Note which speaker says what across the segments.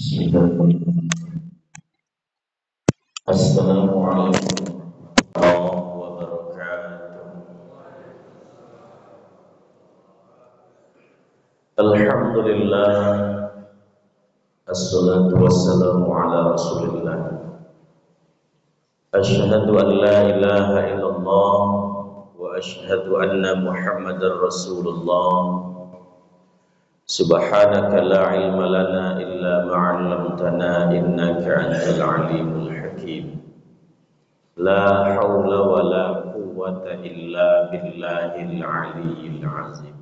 Speaker 1: Bismillahirrahmanirrahim. Assalamualaikum warahmatullahi wabarakatuh. Alhamdulillah, assalatu wassalamu ala rasulillah. Asyhadu an la ilaha illallah wa asyhadu anna muhammadar rasulullah. Subhanaka la ilma lana illa ma'allamtana innaka antal alimul hakim. La haula wa la quwwata illa billahil aliyyil azim.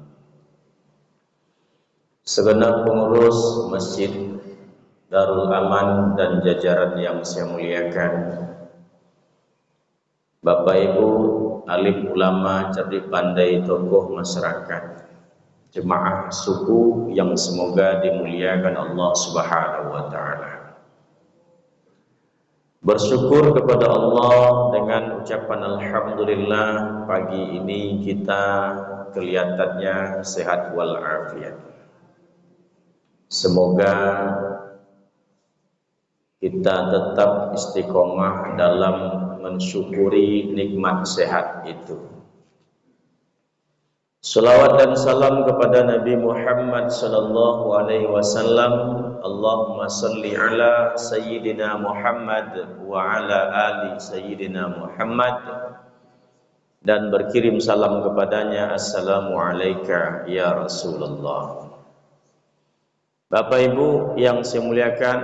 Speaker 1: Segenap pengurus Masjid Darul Aman dan jajaran yang saya muliakan, Bapak Ibu, alim ulama, cerdik pandai, tokoh masyarakat, jemaah suku yang semoga dimuliakan Allah Subhanahu wa taala. Bersyukur kepada Allah dengan ucapan alhamdulillah, pagi ini kita kelihatannya sehat walafiat. Semoga kita tetap istiqomah dalam mensyukuri nikmat sehat itu. Salawat dan salam kepada Nabi Muhammad sallallahu alaihi wasallam. Allahumma salli ala sayyidina Muhammad wa ala ali sayyidina Muhammad, dan berkirim salam kepadanya, assalamu alayka ya Rasulullah. Bapak Ibu yang saya muliakan,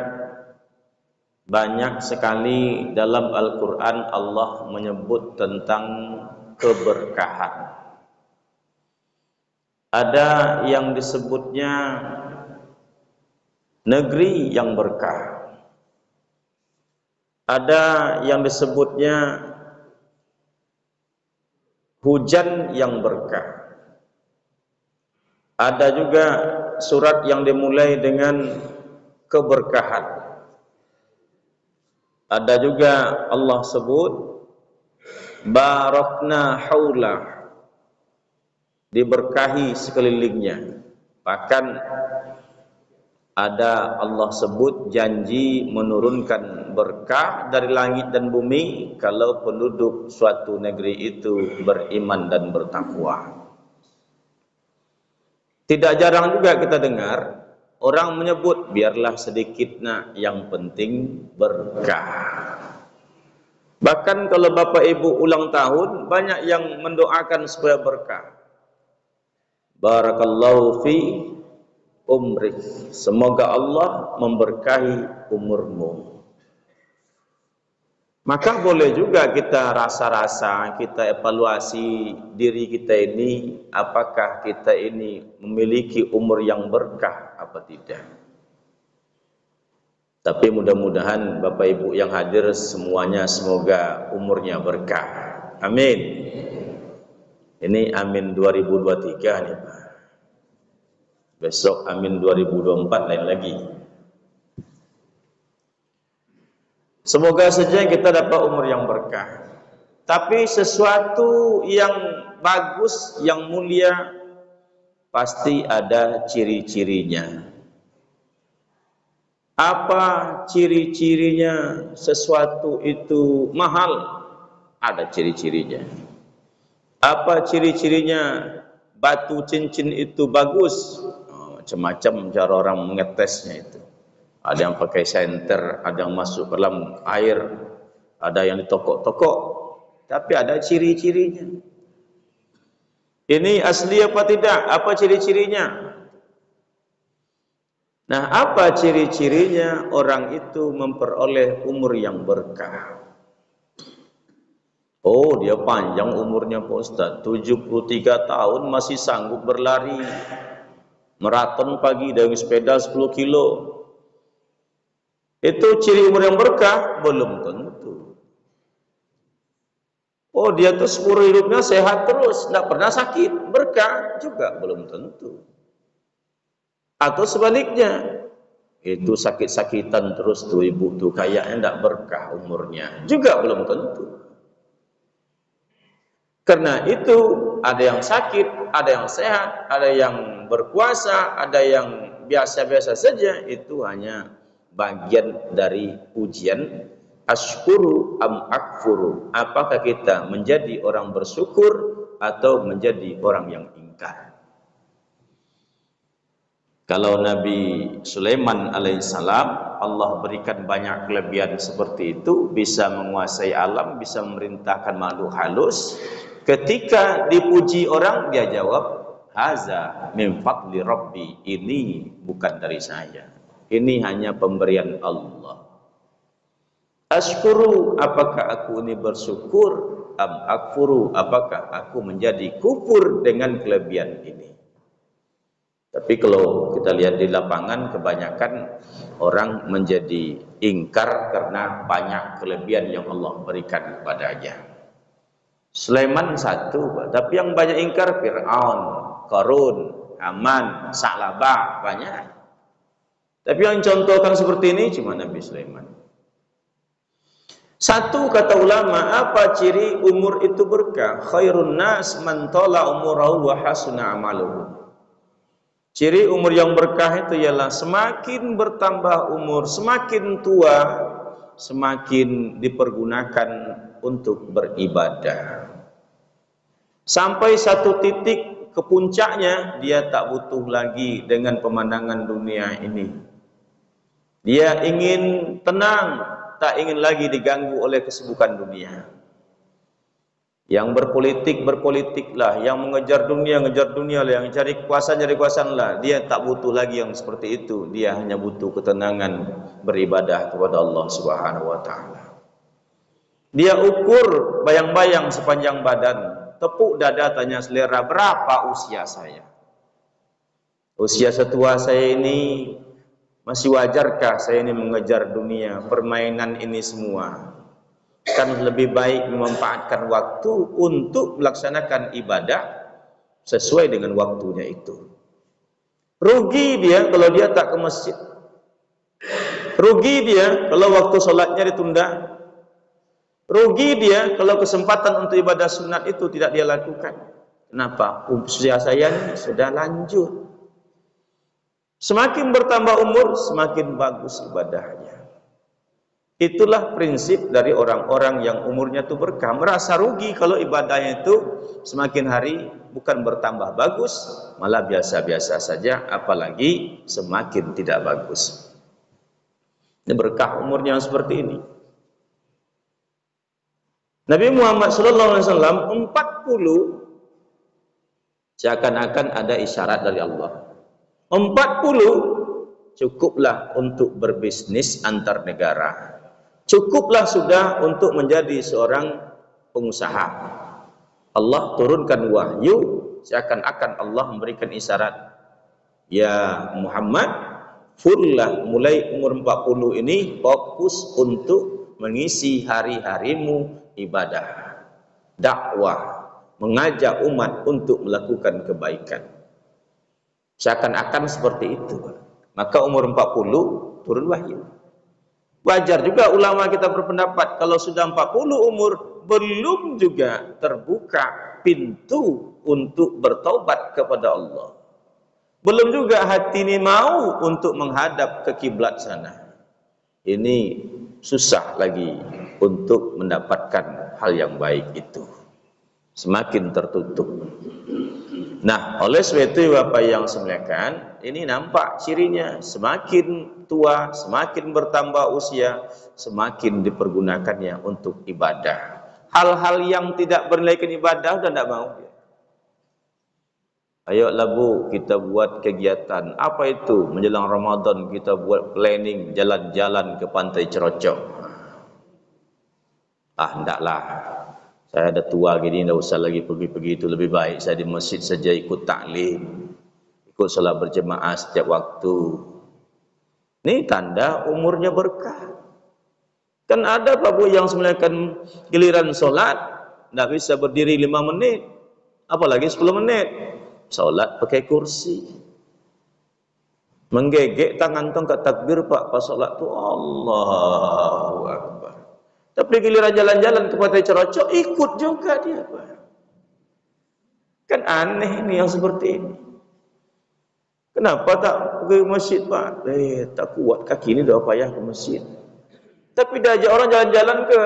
Speaker 1: banyak sekali dalam Al-Qur'an Allah menyebut tentang keberkahan. Ada yang disebutnya negeri yang berkah, ada yang disebutnya hujan yang berkah, ada juga surat yang dimulai dengan keberkahan, ada juga Allah sebut barakna haulah, diberkahi sekelilingnya. Bahkan ada Allah sebut janji menurunkan berkah dari langit dan bumi kalau penduduk suatu negeri itu beriman dan bertakwa. Tidak jarang juga kita dengar orang menyebut biarlah sedikit nak, yang penting berkah. Bahkan kalau Bapak Ibu ulang tahun, banyak yang mendoakan supaya berkah. Barakallahu fi umrik, semoga Allah memberkahi umurmu. Maka boleh juga kita rasa-rasa, kita evaluasi diri kita ini, apakah kita ini memiliki umur yang berkah apa tidak. Tapi mudah-mudahan Bapak Ibu yang hadir semuanya semoga umurnya berkah. Amin. Ini amin 2023 nih Pak. Besok amin 2024 lain lagi. Semoga saja kita dapat umur yang berkah. Tapi sesuatu yang bagus, yang mulia, pasti ada ciri-cirinya. Apa ciri-cirinya sesuatu itu mahal? Ada ciri-cirinya. Apa ciri-cirinya batu cincin itu bagus? Macam-macam cara orang mengetesnya itu. Ada yang pakai senter, ada yang masuk ke dalam air, ada yang ditokok-tokok. Tapi ada ciri-cirinya. Ini asli apa tidak? Apa ciri-cirinya? Nah, apa ciri-cirinya orang itu memperoleh umur yang berkah? Oh, dia panjang umurnya Pak Ustaz, 73 tahun masih sanggup berlari maraton pagi dengan sepeda 10 kilo. Itu ciri umur yang berkah? Belum tentu. Oh, dia tuh seumur hidupnya sehat terus, tidak pernah sakit, berkah? Juga belum tentu. Atau sebaliknya, itu sakit-sakitan terus tuh ibu tuh, kayaknya tidak berkah umurnya, juga belum tentu. Karena itu ada yang sakit, ada yang sehat, ada yang berkuasa, ada yang biasa-biasa saja. Itu hanya bagian dari ujian. Ashkuru am akfuru, apakah kita menjadi orang bersyukur atau menjadi orang yang ingkar. Kalau Nabi Sulaiman alaihissalam, Allah berikan banyak kelebihan seperti itu, bisa menguasai alam, bisa memerintahkan makhluk halus. Ketika dipuji orang, dia jawab, haza min fadli rabbi, ini bukan dari saya, ini hanya pemberian Allah. Ashkuru, apakah aku ini bersyukur, am akfuru, apakah aku menjadi kufur dengan kelebihan ini. Tapi kalau kita lihat di lapangan, kebanyakan orang menjadi ingkar karena banyak kelebihan yang Allah berikan kepadanya. Sulaiman satu, tapi yang banyak ingkar Fir'aun, Qarun, Haman, Sa'labah, banyak. Tapi yang contohkan seperti ini cuma Nabi Sulaiman. Satu, kata ulama, apa ciri umur itu berkah? Khairun nas man tala umurahu wa hasuna amaluhu. Ciri umur yang berkah itu ialah semakin bertambah umur, semakin tua, semakin dipergunakan untuk beribadah. Sampai satu titik ke puncaknya, dia tak butuh lagi dengan pemandangan dunia ini. Dia ingin tenang, tak ingin lagi diganggu oleh kesibukan dunia. Yang berpolitik, berpolitiklah. Yang mengejar dunia lah. Yang cari kekuasaan lah. Dia tak butuh lagi yang seperti itu. Dia hanya butuh ketenangan beribadah kepada Allah Subhanahu wa ta'ala. Dia ukur bayang-bayang sepanjang badan. Tepuk dada, tanya selera, berapa usia saya? Usia setua saya ini, masih wajarkah saya ini mengejar dunia, permainan ini semua? Kan lebih baik memanfaatkan waktu untuk melaksanakan ibadah sesuai dengan waktunya itu. Rugi dia kalau dia tak ke masjid. Rugi dia kalau waktu sholatnya ditunda. Rugi dia kalau kesempatan untuk ibadah sunat itu tidak dia lakukan. Kenapa? Usia saya ini sudah lanjut. Semakin bertambah umur, semakin bagus ibadahnya. Itulah prinsip dari orang-orang yang umurnya itu berkah. Merasa rugi kalau ibadahnya itu semakin hari bukan bertambah bagus, malah biasa-biasa saja, apalagi semakin tidak bagus. Ini berkah umurnya seperti ini. Nabi Muhammad SAW 40, seakan-akan ada isyarat dari Allah. 40 cukuplah untuk berbisnis antar negara. Cukuplah sudah untuk menjadi seorang pengusaha. Allah turunkan wahyu, seakan-akan Allah memberikan isyarat. Ya Muhammad, fullah, mulai umur 40 ini fokus untuk mengisi hari-harimu ibadah, dakwah, mengajak umat untuk melakukan kebaikan. Seakan-akan seperti itu. Maka umur 40 turun wahyu. Wajar juga ulama kita berpendapat kalau sudah 40 umur belum juga terbuka pintu untuk bertaubat kepada Allah. Belum juga hati ini mau untuk menghadap ke kiblat sana. Ini susah lagi untuk mendapatkan hal yang baik itu. Semakin tertutup. Nah, oleh sebab itu Bapak yang semuliakan, ini nampak cirinya semakin tua, semakin bertambah usia, semakin dipergunakannya untuk ibadah. Hal-hal yang tidak bernilai ibadah sudah tidak mau. Ayolah Bu, kita buat kegiatan. Apa itu? Menjelang Ramadan kita buat planning jalan-jalan ke Pantai Cerocok. Hendaklah. Saya ada tua gini, tidak usah lagi pergi-pergi itu, lebih baik saya di masjid saja ikut taklim, ikut salat berjemaah setiap waktu. Ini tanda umurnya berkah. Kan ada Pak Bu yang semuanya giliran solat tidak bisa berdiri 5 menit, apalagi 10 menit. Solat pakai kursi, menggegek tangan tongkat takbir Pak pas solat tu Allahu Akbar. Tapi giliran jalan-jalan ke Pantai Cerocok ikut juga dia Pak. Kan aneh ini yang seperti ini. Kenapa tak pergi ke masjid, Pak? Tak kuat kaki ni, dah payah ke masjid. Tapi dah ajak orang jalan-jalan ke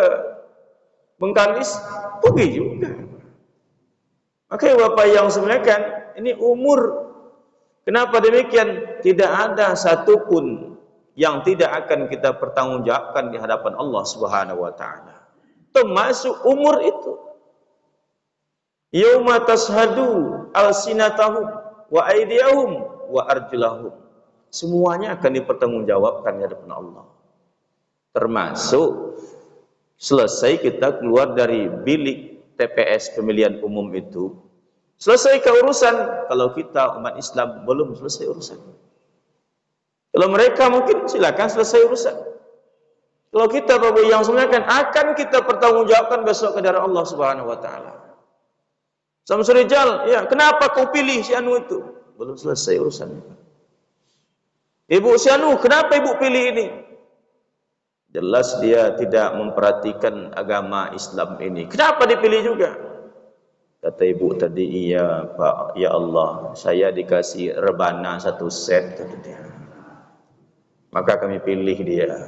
Speaker 1: Bengkalis, pergi juga. Makanya Bapak yang sebenarnya ini umur. Kenapa demikian? Tidak ada satupun yang tidak akan kita pertanggungjawabkan di hadapan Allah Subhanahu wa taala. Termasuk umur itu. Yauma tashhadu alsinatahum wa aydiyahum wa arjulahum. Semuanya akan dipertanggungjawabkan di hadapan Allah. Termasuk selesai kita keluar dari bilik TPS pemilihan umum itu, selesai keurusan. Kalau kita umat Islam belum selesai urusan. Kalau mereka mungkin silakan selesai urusan. Kalau kita Bapak yang sebenarnya akan kita pertanggungjawabkan besok ke darah Allah Subhanahu wa taala. Samsul Rijal, ya, kenapa kau pilih si Anu itu? Belum selesai urusannya. Ibu si Anu, kenapa ibu pilih ini? Jelas dia tidak memperhatikan agama Islam ini. Kenapa dipilih juga? Kata ibu tadi, iya Pak, ya Allah, saya dikasih rebana 1 set, kata dia. Maka kami pilih dia.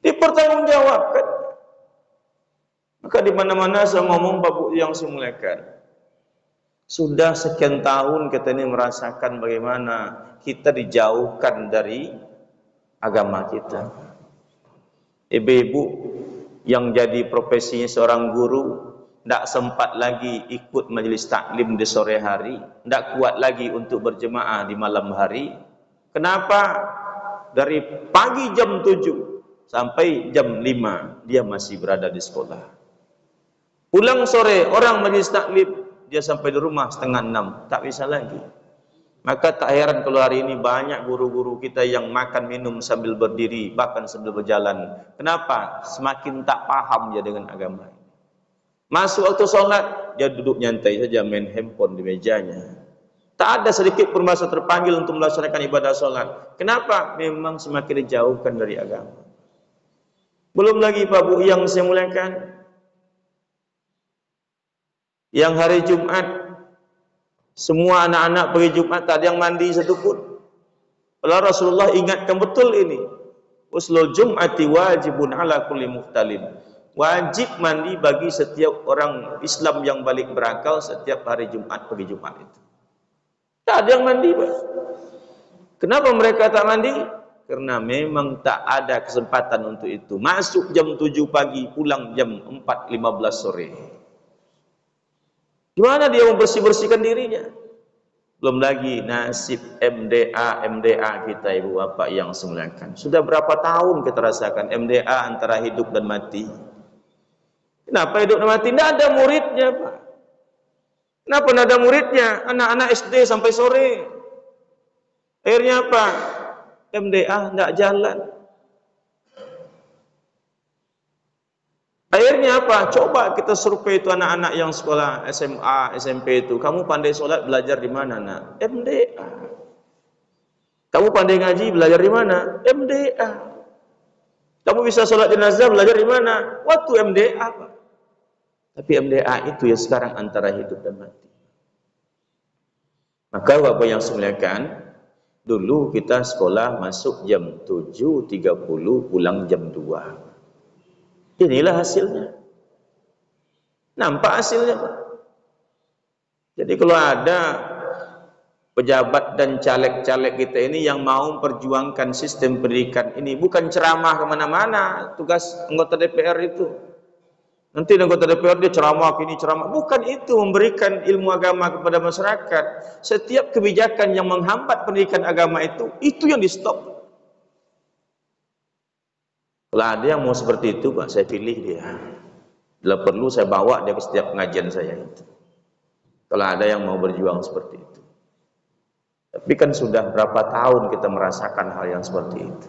Speaker 1: Dipertanggungjawabkan. Maka di mana-mana saya ngomong Bapak yang saya muliakan. Sudah sekian tahun kita ini merasakan bagaimana kita dijauhkan dari agama kita. Ibu-ibu yang jadi profesinya seorang guru, tidak sempat lagi ikut majelis taklim di sore hari, tidak kuat lagi untuk berjemaah di malam hari. Kenapa? Dari pagi jam 7 sampai jam 5 dia masih berada di sekolah. Pulang sore orang majelis taklim, dia sampai di rumah setengah 6, tak bisa lagi. Maka tak heran kalau hari ini banyak guru-guru kita yang makan minum sambil berdiri, bahkan sambil berjalan. Kenapa? Semakin tak paham dia dengan agama. Masuk waktu sholat, dia duduk nyantai saja main handphone di mejanya. Tak ada sedikit pun masa terpanggil untuk melaksanakan ibadah sholat. Kenapa? Memang semakin dijauhkan dari agama. Belum lagi Pak Bu yang saya muliakan, yang hari Jumat, semua anak-anak pergi Jumat, tak ada yang mandi satu pun. Kalau Rasulullah ingatkan betul ini. Uslul Jum'ati wajibun ala kulli muhtalim. Wajib mandi bagi setiap orang Islam yang balik berakal setiap hari Jumat pergi Jumat itu. Tak ada yang mandi, Pak. Kenapa mereka tak mandi? Karena memang tak ada kesempatan untuk itu. Masuk jam 7 pagi, pulang jam 4.15 sore. Gimana dia membersih-bersihkan dirinya? Belum lagi nasib MDA kita Ibu Bapak yang semuliakan. Sudah berapa tahun kita rasakan MDA antara hidup dan mati. Kenapa hidup dan mati? Tidak ada muridnya, Pak. Kenapa tidak ada muridnya? Anak-anak SD sampai sore. Akhirnya apa? MDA tidak jalan. Akhirnya apa? Coba kita survei itu anak-anak yang sekolah SMA, SMP itu. Kamu pandai sholat, belajar di mana, nak? MDA. Kamu pandai ngaji, belajar di mana? MDA. Kamu bisa sholat jenazah, belajar di mana? Waktu MDA, Pak. Tapi MDA itu ya sekarang antara hidup dan mati. Maka Bapak yang semuliakan, dulu kita sekolah masuk jam 7.30, pulang jam 2. Inilah hasilnya. Nampak hasilnya, Pak. Jadi kalau ada pejabat dan caleg-caleg kita ini yang mau memperjuangkan sistem pendidikan ini, bukan ceramah kemana-mana, tugas anggota DPR itu. Nanti anggota DPR dia ceramah, ini ceramah. Bukan itu memberikan ilmu agama kepada masyarakat. Setiap kebijakan yang menghambat pendidikan agama itu yang di stop. Kalau ada yang mau seperti itu, Pak, saya pilih dia. Bila perlu saya bawa dia ke setiap pengajian saya itu. Kalau ada yang mau berjuang seperti itu. Tapi kan sudah berapa tahun kita merasakan hal yang seperti itu.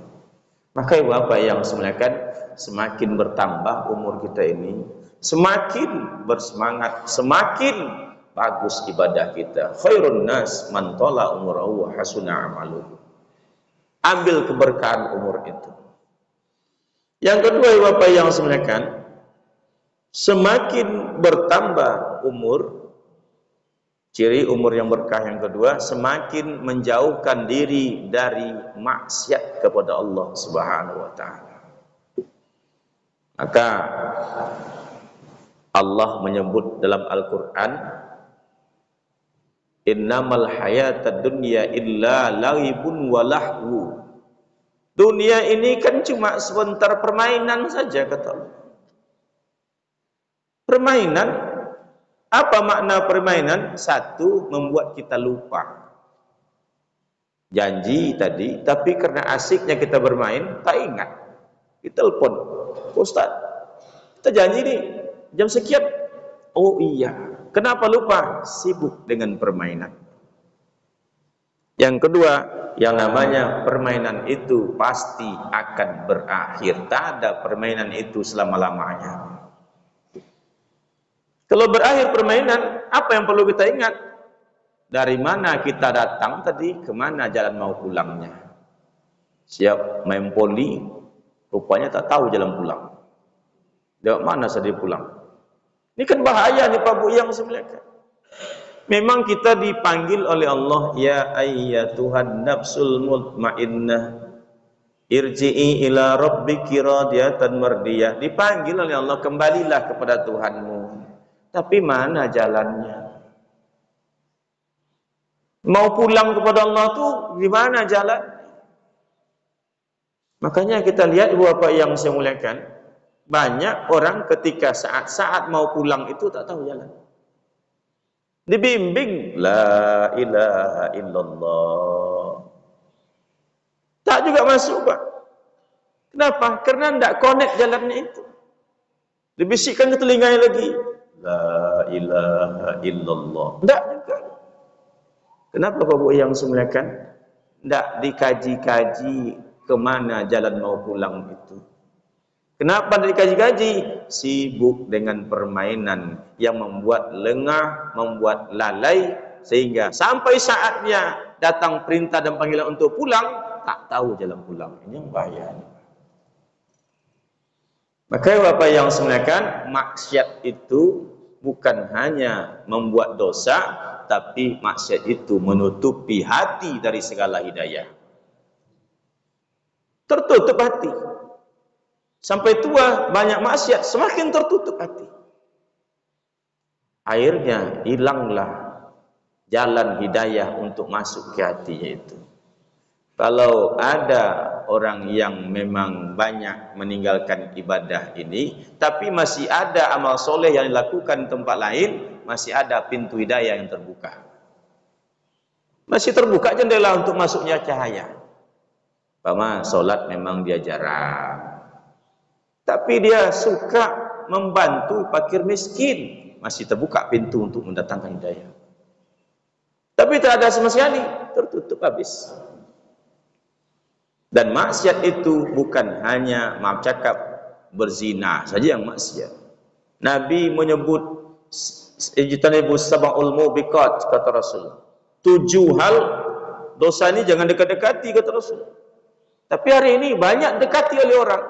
Speaker 1: Maka Bapak yang semuliakan, semakin bertambah umur kita ini, semakin bersemangat, semakin bagus ibadah kita. Khairun nas man tala umurahu wa hasuna amaluhu. Ambil keberkahan umur itu. Yang kedua Bapak yang semuliakan, semakin bertambah umur, Ciri umur yang berkah yang kedua, semakin menjauhkan diri dari maksiat kepada Allah Subhanahu wa taala. Maka Allah menyebut dalam Al-Qur'an, innamal hayatad dunya illa laibun wa lahwu. Dunia ini kan cuma sebentar permainan saja, kata Allah. Permainan. Apa makna permainan? Satu, membuat kita lupa janji tadi, tapi karena asiknya kita bermain, tak ingat. Kita telepon, Ustaz, kita janji nih jam sekian. Oh iya, kenapa lupa? Sibuk dengan permainan. Yang kedua, yang namanya permainan itu pasti akan berakhir. Tak ada permainan itu selama-lamanya. Kalau berakhir permainan, apa yang perlu kita ingat? Dari mana kita datang tadi, kemana jalan mau pulangnya. Siap main poli, rupanya tak tahu jalan pulang. Lewat mana saya pulang? Ini kan bahaya nih Pak Bu yang sebenarnya. Memang kita dipanggil oleh Allah, ya ayyatuhan nafsul mutmainnah, irji'i ila rabbiki radiyatan mardiyah. Dipanggil oleh Allah, kembalilah kepada Tuhanmu. Tapi mana jalannya? Mau pulang kepada Allah tuh gimana jalan? Makanya kita lihat Bapak yang saya muliakan, banyak orang ketika saat-saat mau pulang itu tak tahu jalan. Dibimbing la ilaha illallah, tak juga masuk Pak. Kenapa? Karena tidak connect jalannya itu. Dibisikkan ke telinganya lagi, la ilaha illallah. Tidak juga. Kenapa Bapak yang semuliakan? Tidak dikaji-kaji kemana jalan mau pulang itu. Kenapa tidak dikaji-kaji? Sibuk dengan permainan yang membuat lengah, membuat lalai, sehingga sampai saatnya datang perintah dan panggilan untuk pulang, tak tahu jalan pulang. Ini yang bahaya. Maka Bapak yang semuliakan, maksiat itu bukan hanya membuat dosa, tapi maksiat itu menutupi hati dari segala hidayah. Tertutup hati. Sampai tua banyak maksiat, semakin tertutup hati. Akhirnya hilanglah jalan hidayah untuk masuk ke hatinya itu. Kalau ada orang yang memang banyak meninggalkan ibadah ini, tapi masih ada amal soleh yang dilakukan di tempat lain, masih ada pintu hidayah yang terbuka. Masih terbuka jendela untuk masuknya cahaya. Pama solat memang dia jarang, tapi dia suka membantu fakir miskin, masih terbuka pintu untuk mendatangkan hidayah. Tapi tak ada sama sekali, tertutup habis. Dan maksiat itu bukan hanya maaf cakap berzina saja yang maksiat. Nabi menyebut ijtanibus sab'ul mubiqat, kata Rasul. 7 hal dosa ini jangan dekat-dekati, kata Rasul. Tapi hari ini banyak dekati oleh orang.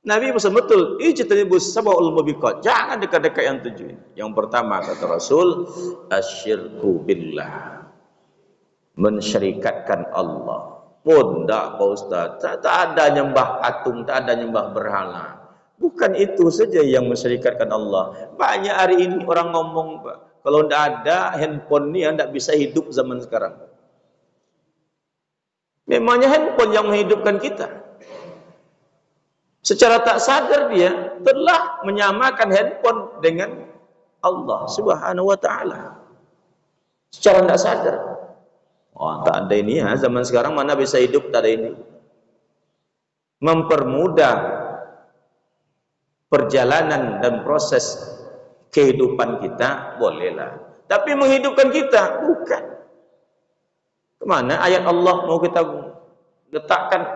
Speaker 1: Nabi pesan betul, ijtanibus sab'ul mubiqat, jangan dekat-dekat yang 7 ini. Yang pertama kata Rasul, asyirku billah, mensyirikatkan Allah. Pun tak Pak Ustaz, tak ada nyembah patung, tak ada nyembah berhala. Bukan itu saja yang mensyirikatkan Allah. Banyak hari ini orang ngomong, Pak, kalau tidak ada handphone ni tidak bisa hidup zaman sekarang. Memangnya handphone yang menghidupkan kita. Secara tak sadar dia telah menyamakan handphone dengan Allah Subhanahu wa taala. Secara tak sadar. Oh, tak ada ini ya, zaman sekarang mana bisa hidup tak ada ini. Mempermudah perjalanan dan proses kehidupan kita bolehlah, tapi menghidupkan kita bukan. Kemana ayat Allah mau kita letakkan?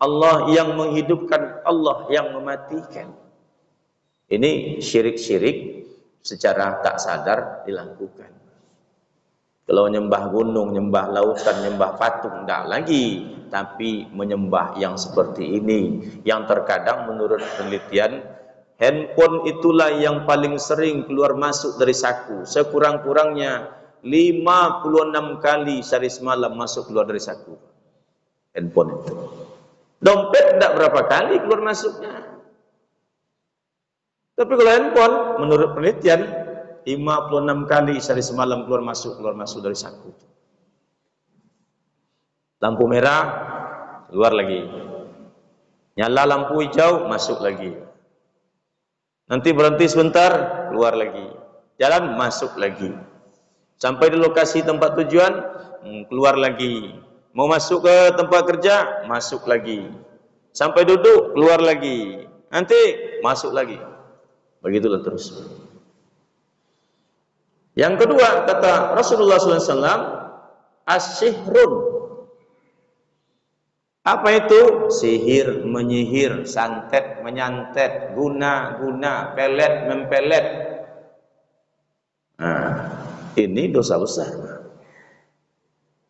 Speaker 1: Allah yang menghidupkan, Allah yang mematikan. Ini syirik-syirik secara tak sadar dilakukan. Kalau menyembah gunung, menyembah lautan, menyembah patung, tidak lagi. Tapi menyembah yang seperti ini, yang terkadang menurut penelitian Handphone itulah yang paling sering keluar masuk dari saku. Sekurang-kurangnya 56 kali sehari semalam masuk keluar dari saku. Handphone itu. Dompet tidak berapa kali keluar masuknya. Tapi kalau handphone, menurut penelitian, 56 kali sehari semalam keluar masuk dari saku. Lampu merah, keluar lagi. Nyala lampu hijau, masuk lagi. Nanti berhenti sebentar, keluar lagi. Jalan, masuk lagi. Sampai di lokasi tempat tujuan, keluar lagi. Mau masuk ke tempat kerja, masuk lagi. Sampai duduk, keluar lagi. Nanti, masuk lagi. Begitulah terus. Yang kedua, kata Rasulullah SAW, as-sihrun. Apa itu? Sihir, menyihir, santet, menyantet, guna, pelet, mempelet. Nah, ini dosa besar.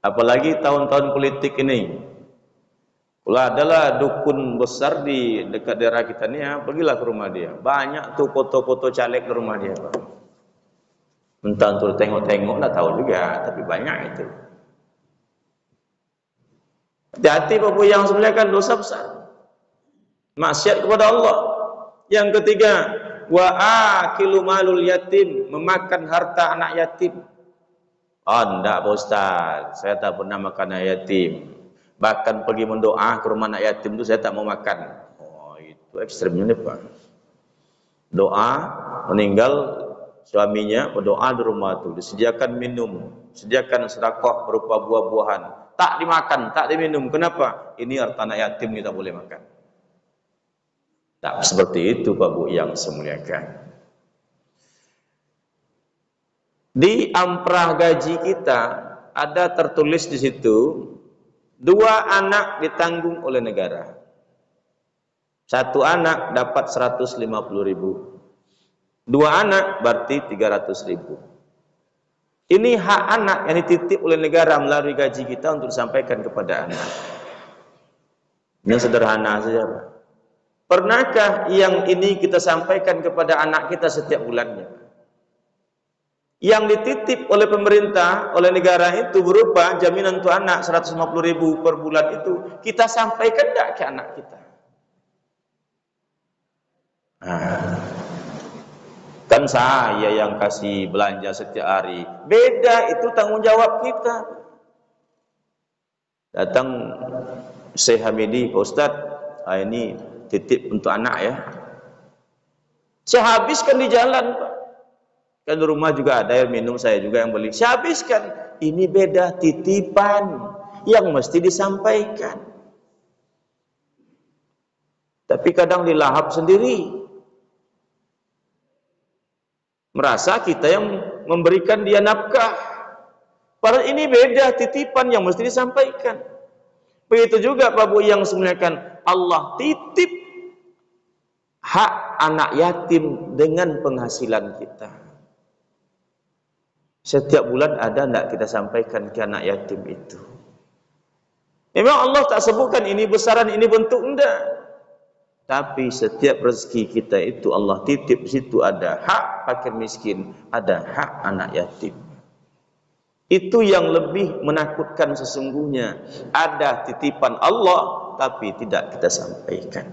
Speaker 1: Apalagi tahun-tahun politik ini. Kalau adalah dukun besar di dekat daerah kita ni, pergilah ke rumah dia. Banyak tuh foto-foto caleg di rumah dia, Pak. Entah untuk tengok-tengok, tak tahu juga, tapi banyak itu. Hati-hati Bapak yang sebenarnya kan dosa besar. Maksiat kepada Allah. Yang ketiga, wa akilu malul yatim, memakan harta anak yatim. Oh, enggak Pak Ustaz, saya tak pernah makan anak yatim. Bahkan pergi mendoa ke rumah anak yatim itu saya tak mau makan. Oh, itu ekstrimnya nih Pak. Doa meninggal suaminya, berdoa di rumah itu, disediakan minum, sediakan sedekah berupa buah-buahan. Tak dimakan, tak diminum. Kenapa? Ini harta anak yatim kita boleh makan. Tak seperti itu Pak Bu yang semuliakan. Di amprah gaji kita ada tertulis di situ 2 anak ditanggung oleh negara. 1 anak dapat 150.000. 2 anak berarti 300.000. Ini hak anak yang dititip oleh negara melalui gaji kita untuk disampaikan kepada anak. Ini sederhana saja, Pak. Pernahkah yang ini kita sampaikan kepada anak kita setiap bulannya? Yang dititip oleh pemerintah, oleh negara itu berupa jaminan untuk anak 150.000 per bulan itu, kita sampaikan tidak ke anak kita? Kan saya yang kasih belanja setiap hari. Beda, itu tanggung jawab kita. Datang Syekh Hamidi, Pak Ustaz, ini titip untuk anak ya. Saya habiskan di jalan, Pak. Kan di rumah juga ada air minum, saya juga yang beli. Saya habiskan. Ini beda, titipan yang mesti disampaikan. Tapi kadang dilahap sendiri. Merasa kita yang memberikan dia nafkah. Padahal ini beda, titipan yang mesti disampaikan. Begitu juga Pak Bu yang semuliakan, Allah titip hak anak yatim dengan penghasilan kita. Setiap bulan ada tidak kita sampaikan ke anak yatim itu? Memang Allah tak sebutkan ini besaran, ini bentuk, enggak. Tapi setiap rezeki kita itu Allah titip, di situ ada hak fakir miskin, ada hak anak yatim. Itu yang lebih menakutkan sesungguhnya. Ada titipan Allah tapi tidak kita sampaikan.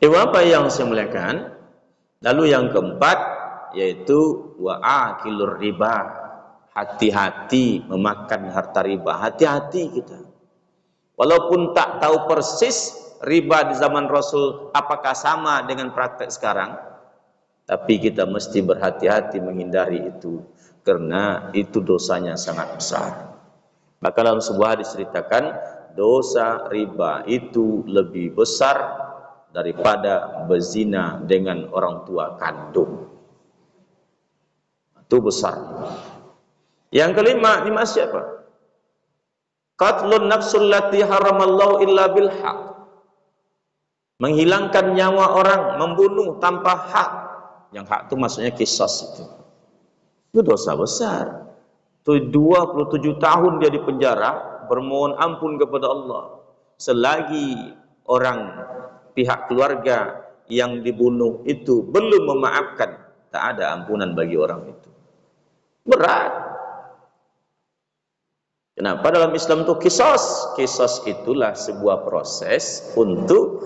Speaker 1: Apa yang saya muliakan? Lalu yang keempat yaitu wa akilur riba. Hati-hati memakan harta riba. Hati-hati kita. Walaupun tak tahu persis riba di zaman Rasul apakah sama dengan praktek sekarang, tapi kita mesti berhati-hati menghindari itu, karena itu dosanya sangat besar. Maka dalam sebuah hadis diceritakan, dosa riba itu lebih besar daripada berzina dengan orang tua kandung. Itu besar. Yang kelima, ini masih apa? Qatlun nafsul lati haramallahu illa bil haq. Menghilangkan nyawa orang, membunuh tanpa hak. Yang hak itu maksudnya qisas itu. Itu dosa besar. Itu 27 tahun dia di penjara, bermohon ampun kepada Allah. Selagi orang pihak keluarga yang dibunuh itu belum memaafkan, tak ada ampunan bagi orang itu. Berat. Kenapa dalam Islam itu kisos? Kisos itulah sebuah proses untuk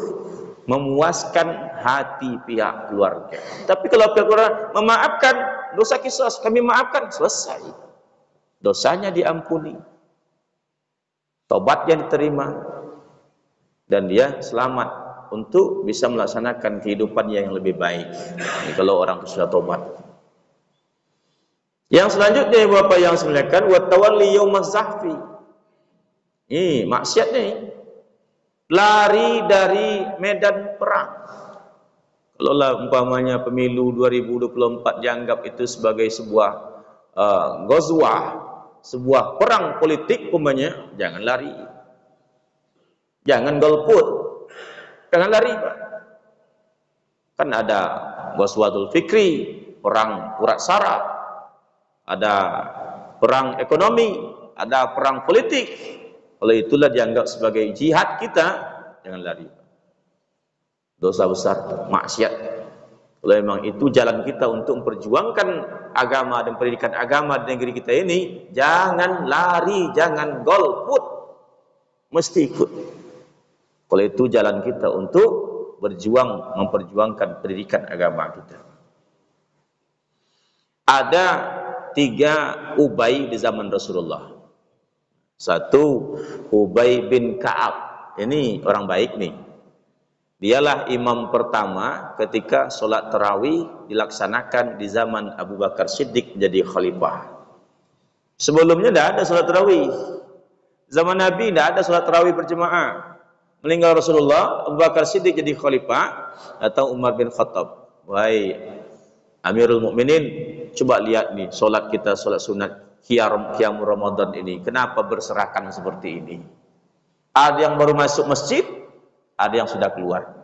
Speaker 1: memuaskan hati pihak keluarga. Tapi kalau pihak keluarga memaafkan, dosa kisos kami maafkan, selesai. Dosanya diampuni. Tobatnya diterima. Dan dia selamat untuk bisa melaksanakan kehidupan yang lebih baik. Ini kalau orang itu sudah tobat. Yang selanjutnya Bapak yang semuliakan, wa tawalli yaumaz zahfi. Ini maksiat nih. Lari dari medan perang. Kalau lah umpamanya pemilu 2024 dianggap itu sebagai sebuah ghazwah, sebuah perang politik umpamanya, jangan lari. Jangan golput. Jangan lari, Pak. Kan ada ghazwatul fikri, perang urat saraf, ada perang ekonomi, ada perang politik. Kalau itulah dianggap sebagai jihad kita, jangan lari. Dosa besar, maksiat. Kalau memang itu jalan kita untuk memperjuangkan agama dan pendidikan agama di negeri kita ini, jangan lari, jangan golput. Mesti ikut. Kalau itu jalan kita untuk berjuang, memperjuangkan pendidikan agama kita. Ada 3 Ubay di zaman Rasulullah. Satu, Ubay bin Ka'ab. Ini orang baik nih. Dialah imam pertama ketika sholat tarawih dilaksanakan di zaman Abu Bakar Siddiq jadi khalifah. Sebelumnya tidak ada sholat tarawih. Zaman Nabi tidak ada sholat tarawih berjemaah. Meninggal Rasulullah, Abu Bakar Siddiq jadi khalifah, atau Umar bin Khattab. Wahai Amirul Mukminin, coba lihat nih sholat kita, sholat sunat Qiyam Ramadan ini, kenapa berserakan seperti ini? Ada yang baru masuk masjid, ada yang sudah keluar.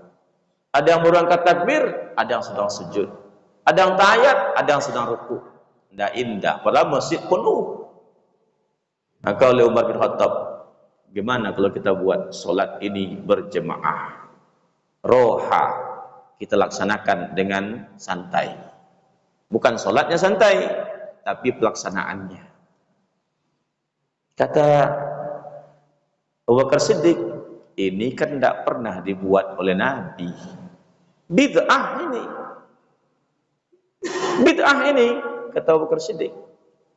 Speaker 1: Ada yang baru angkat takbir, ada yang sedang sujud. Ada yang tahiyat, ada yang sedang ruku. Tidak indah, padahal masjid penuh. Maka oleh Umar bin Khattab, gimana kalau kita buat sholat ini berjemaah? Roha, kita laksanakan dengan santai. Bukan sholatnya santai, tapi pelaksanaannya. Kata Abu Bakar Siddiq, ini kan tidak pernah dibuat oleh Nabi. Bid'ah ini. Bid'ah ini, kata Abu Bakar Siddiq.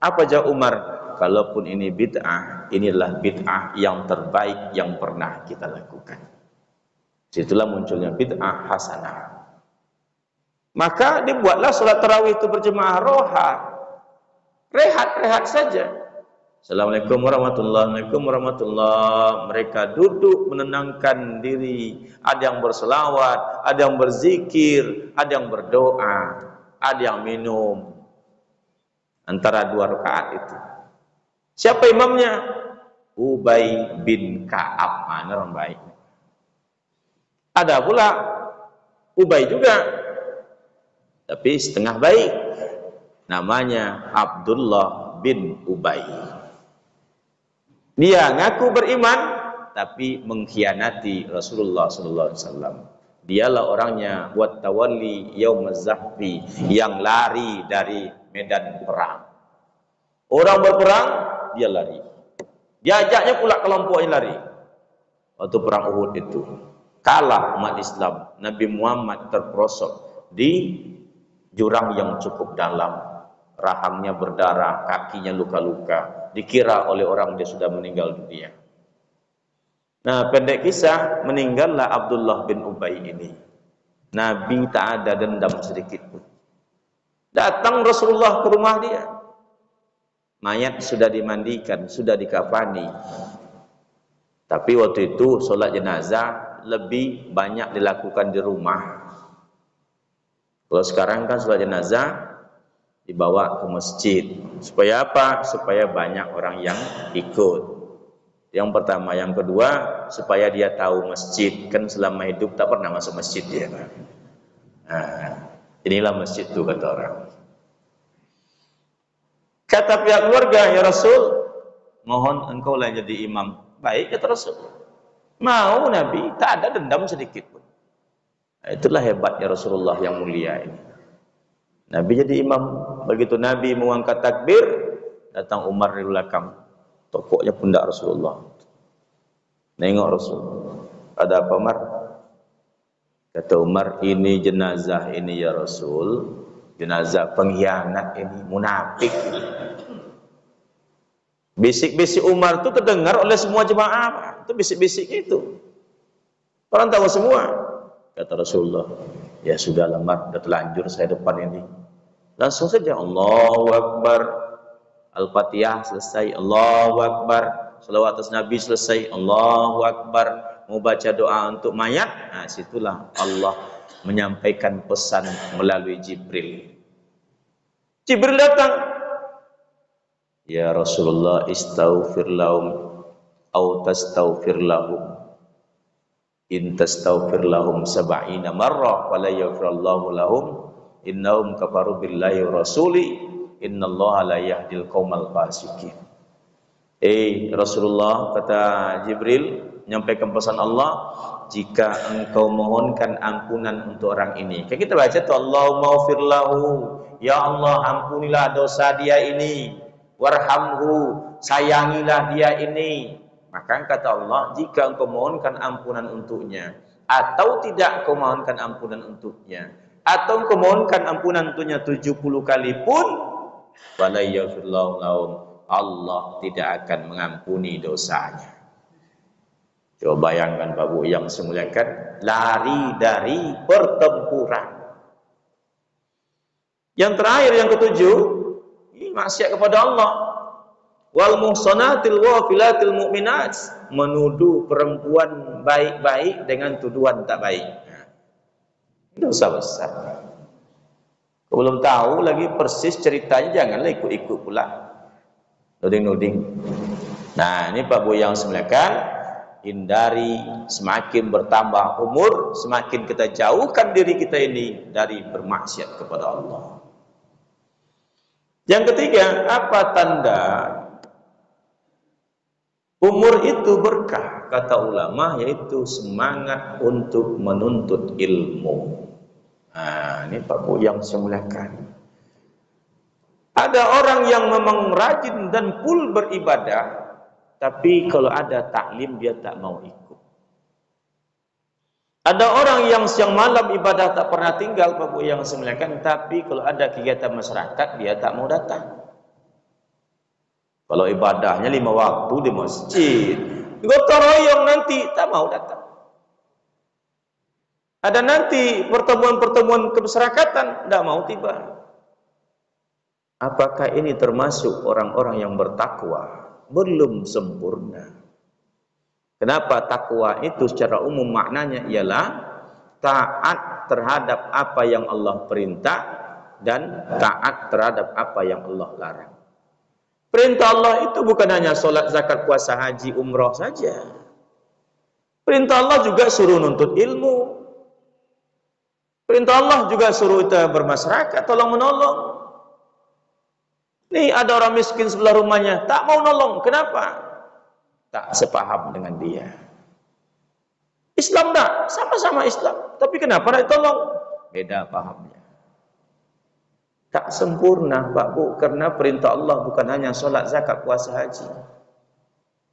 Speaker 1: Apa jawab Umar? Kalaupun ini bid'ah, inilah bid'ah yang terbaik yang pernah kita lakukan. Situlah munculnya bid'ah hasanah. Maka dibuatlah sholat tarawih itu berjemaah roha. Rehat-rehat saja. Assalamualaikum warahmatullahi wabarakatuh. Mereka duduk menenangkan diri. Ada yang berselawat, ada yang berzikir, ada yang berdoa, ada yang minum. Antara 2 rakaat itu. Siapa imamnya? Ubay bin Ka'ab. Mana orang baik. Ada pula Ubay juga, tapi setengah baik. Namanya Abdullah bin Ubay. Dia ngaku beriman, tapi mengkhianati Rasulullah SAW. Dialah orangnya buat tawalli yaumaz zahfi, yang lari dari medan perang. Orang berperang, dia lari. Diajaknya pula kelompoknya lari. Waktu perang Uhud itu, kalah umat Islam. Nabi Muhammad terperosok di jurang yang cukup dalam. Rahangnya berdarah, kakinya luka-luka. Dikira oleh orang dia sudah meninggal dunia. Nah, pendek kisah, meninggallah Abdullah bin Ubay ini. Nabi tak ada dendam sedikit pun. Datang Rasulullah ke rumah dia. Mayat sudah dimandikan, sudah dikafani. Tapi waktu itu sholat jenazah lebih banyak dilakukan di rumah. Kalau sekarang kan sholat jenazah dibawa ke masjid. Supaya apa? Supaya banyak orang yang ikut. Yang pertama. Yang kedua, supaya dia tahu masjid. Kan selama hidup tak pernah masuk masjid dia. Nah, inilah masjid itu, kata orang. Kata pihak keluarga, ya Rasul, mohon engkau lah jadi imam. Baik, kata Rasul. Mau Nabi, tak ada dendam sedikit pun. Itulah hebatnya Rasulullah yang mulia ini. Nabi jadi imam. Begitu Nabi mengangkat takbir, datang Umar di belakang, tokoknya pundak Rasulullah. Nengok Rasul. Ada apa Umar? Kata Umar, ini jenazah ini ya Rasul, jenazah pengkhianat ini, munafik. Bisik-bisik Umar itu terdengar oleh semua jemaah. Itu bisik-bisik itu. Orang tahu semua. Kata Rasulullah, ya sudahlah Umar, sudah terlanjur saya depan ini. Langsung saja Allahu Akbar. Al-Fatihah selesai, Allahu Akbar. Selawat atas Nabi selesai, Allahu Akbar. Mau baca doa untuk mayat, nah situlah Allah menyampaikan pesan melalui Jibril. Jibril datang, ya Rasulullah istaghfir lahum au tastaghfir lahum, in tastaghfir lahum sab'ina marrah wala yaghfirullahu lahum innahum kafaru billahi wa rasuli innallaha la yahdil qaumal fasiqin. Rasulullah, kata Jibril, menyampaikan pesan Allah, jika engkau mohonkan ampunan untuk orang ini. Kayak kita baca tuh, Allahumma ghfir lahu, ya Allah ampunilah dosa dia ini, warhamhu, sayangilah dia ini. Maka kata Allah, jika engkau mohonkan ampunan untuknya, atau tidak engkau mohonkan ampunan untuknya, atau engkau mohonkan ampunan untuknya 70 kali pun, wala yaghfirullahu lahum, Allah tidak akan mengampuni dosanya. Coba bayangkan Bapak Ibu yang semuliakan, lari dari pertempuran. Yang terakhir, yang ketujuh, ini maksiat kepada Allah. Wal muhsanatil ghafilatil mu'minat, menuduh perempuan baik-baik dengan tuduhan tak baik. Dosa besar. Kalau belum tahu lagi persis ceritanya, janganlah ikut-ikut pula. Nuding-nuding. Nah, ini Pak Bu yang semuliakan, hindari, semakin bertambah umur, semakin kita jauhkan diri kita ini dari bermaksiat kepada Allah. Yang ketiga, apa tanda umur itu berkah? Kata ulama, yaitu semangat untuk menuntut ilmu. Nah, ini Pak Bu yang semuliakan. Ada orang yang memang rajin dan full beribadah, tapi kalau ada taklim dia tak mau ikut. Ada orang yang siang malam ibadah tak pernah tinggal, Bapak yang semuliakan, tapi kalau ada kegiatan masyarakat dia tak mau datang. Kalau ibadahnya 5 waktu di masjid, gotong royong nanti tak mau datang. Ada nanti pertemuan-pertemuan kemasyarakatan tak mau tiba. Apakah ini termasuk orang-orang yang bertakwa? Belum sempurna. Kenapa takwa itu secara umum maknanya ialah taat terhadap apa yang Allah perintah dan taat terhadap apa yang Allah larang. Perintah Allah itu bukan hanya solat, zakat, puasa, haji, umrah saja. Perintah Allah juga suruh nuntut ilmu. Perintah Allah juga suruh kita bermasyarakat, tolong menolong. Nih ada orang miskin sebelah rumahnya, tak mau nolong. Kenapa? Tak sepaham dengan dia. Islam tak, sama-sama Islam. Tapi kenapa nak tolong? Beda pahamnya. Tak sempurna Pak Bu, karena perintah Allah bukan hanya solat, zakat, puasa, haji.